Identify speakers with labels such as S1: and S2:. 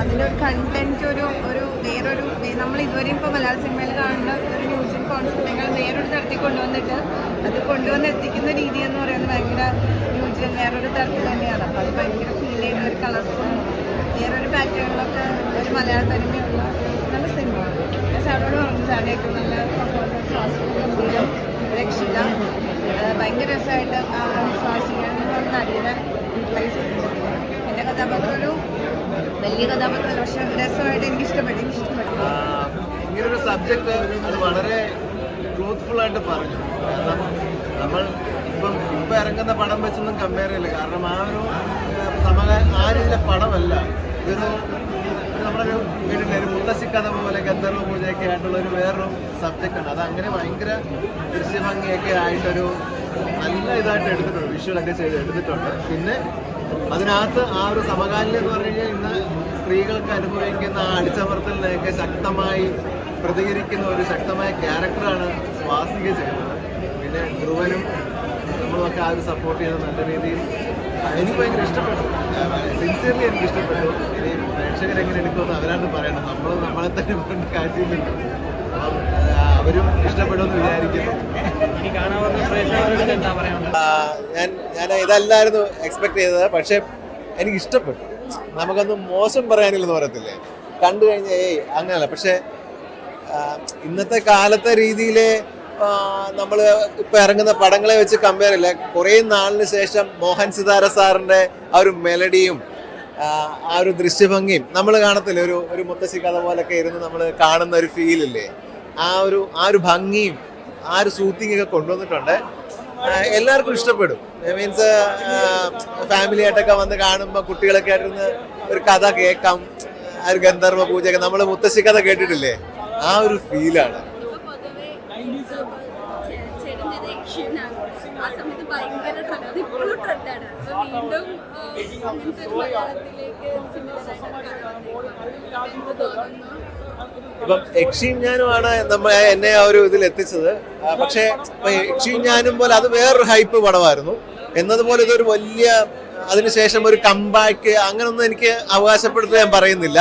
S1: അതിൻ്റെ ഒരു കണ്ടന്റ് ഒരു വേറൊരു നമ്മൾ ഇതുവരെയും ഇപ്പോൾ മലയാള സിനിമയിൽ കാണുന്ന ഒരു ന്യൂജൻ കോൺസെപ്റ്റുകൾ വേറൊരു തരത്തിൽ കൊണ്ടുവന്നിട്ട് അത് കൊണ്ടുവന്ന് എത്തിക്കുന്ന രീതി എന്ന് പറയുന്നത് ഭയങ്കര ന്യൂജൻ വേറൊരു തരത്തിൽ തന്നെയാണ്. അപ്പോൾ അത് ഭയങ്കര ഫീൽ ചെയ്യുന്ന ഒരു കളർഫുൾ വേറൊരു പാറ്റേണിലൊക്കെ ഒരു മലയാള തനിമയുള്ള നല്ല സിനിമ. ഞാൻ സാറിനോട് പറഞ്ഞു സാറിൻ്റെ ഏറ്റവും നല്ല പെർഫോമൻസ് രക്ഷിത ഭയങ്കര രസമായിട്ട് സ്വാസിക്കാൻ നടിയെ യൂട്ടിലൈസ് ചെയ്തിട്ടുണ്ട്. എൻ്റെ കഥാപാത്രം ഒരു വലിയ കഥാപാത്രമല്ല, പക്ഷെ രസമായിട്ട് എനിക്ക് ഇഷ്ടപ്പെട്ടു.
S2: ഇങ്ങനൊരു സബ്ജക്റ്റ് അത് വളരെ ട്രൂത്ത്ഫുൾ ആയിട്ട് പറഞ്ഞു. കാരണം നമ്മൾ ഇപ്പം ഇറങ്ങുന്ന പടം വെച്ചൊന്നും കമ്പയർ ചെയ്യില്ല. കാരണം ആ രീതിയിലെ പടമല്ല ഇതൊരു നമ്മളൊരു വീടിൻ്റെ ഒരു മുത്തശ്ശിക്കഥ പോലെ ഗന്ധർവ പൂജയൊക്കെ ആയിട്ടുള്ള ഒരു വേറൊരു സബ്ജക്റ്റാണ്. അത് അങ്ങനെ ഭയങ്കര ദൃശ്യഭംഗിയൊക്കെ ആയിട്ടൊരു നല്ല ഇതായിട്ട് എടുത്തിട്ടുണ്ട്, വിഷ്വലൊക്കെ ചെയ്ത് എടുത്തിട്ടുണ്ട്. പിന്നെ അതിനകത്ത് ആ ഒരു സമകാലികം എന്ന് പറഞ്ഞു കഴിഞ്ഞാൽ ഇന്ന് സ്ത്രീകൾക്ക് അനുഭവിക്കുന്ന ആ അടിച്ചമർത്തലിനെയൊക്കെ ശക്തമായി പ്രതികരിക്കുന്ന ഒരു ശക്തമായ ക്യാരക്ടറാണ് സ്വാസിക ചെയ്യുന്നത്. പിന്നെ ധ്രുവനും നമ്മളൊക്കെ ആ ഒരു സപ്പോർട്ട് ചെയ്ത് നല്ല രീതിയിൽ എനിക്ക് ഭയങ്കര ഇഷ്ടപ്പെട്ടു. സിൻസിയർലി എനിക്ക് ഇഷ്ടപ്പെട്ടു. ഇനി പ്രേക്ഷകരെങ്ങനെ എടുക്കുമെന്ന് അവരാണ് പറയണം. നമ്മളെ തന്നെ കൊണ്ട് കാഴ്ചയിലുണ്ട്. അപ്പം അവരും ഇഷ്ടപ്പെടുമെന്ന് വിചാരിക്കുന്നു. ഞാൻ ഇതല്ലായിരുന്നു എക്സ്പെക്ട് ചെയ്തത്, പക്ഷെ എനിക്ക് ഇഷ്ടപ്പെട്ടു. നമുക്കൊന്നും മോശം പറയാനില്ലെന്ന് പറയത്തില്ലേ, കണ്ടു കഴിഞ്ഞാൽ അങ്ങനെയല്ല. പക്ഷെ ഇന്നത്തെ കാലത്തെ രീതിയിലെ നമ്മൾ ഇപ്പം ഇറങ്ങുന്ന പടങ്ങളെ വെച്ച് കമ്പയർ ചെയ്യില്ല. കുറേ നാളിന് ശേഷം മോഹൻ സിതാര സാറിൻ്റെ ആ ഒരു മെലഡിയും ആ ഒരു ദൃശ്യഭംഗിയും നമ്മൾ കാണത്തില്ലേ, ഒരു മുത്തശ്ശി കഥ പോലൊക്കെ ഇരുന്ന് നമ്മൾ കാണുന്ന ഒരു ഫീലില്ലേ, ആ ഒരു ഭംഗിയും ആ ഒരു സൂത്തിങ്ങൊക്കെ കൊണ്ടുവന്നിട്ടുണ്ട്. എല്ലാവർക്കും ഇഷ്ടപ്പെടും. മീൻസ് ഫാമിലി ആയിട്ടൊക്കെ വന്ന് കാണുമ്പോൾ കുട്ടികളൊക്കെ ആയിട്ടിരുന്ന് ഒരു കഥ കേൾക്കാം. ആ ഒരു ഗന്ധർവ പൂജയൊക്കെ നമ്മൾ മുത്തശ്ശി കഥ കേട്ടിട്ടില്ലേ, ആ ഒരു ഫീലാണ്. ഇപ്പം യക്ഷിയും ഞാനുമാണ് എന്നെ ആ ഒരു ഇതിൽ എത്തിച്ചത്. പക്ഷേ യക്ഷിയും ഞാനും പോലെ അത് വേറൊരു ഹൈപ്പ് പടമായിരുന്നു. എന്നതുപോലെ ഇതൊരു വലിയ അതിനുശേഷം ഒരു കംബാക്ക് അങ്ങനൊന്നും എനിക്ക് അവകാശപ്പെടുത്തി ഞാൻ പറയുന്നില്ല.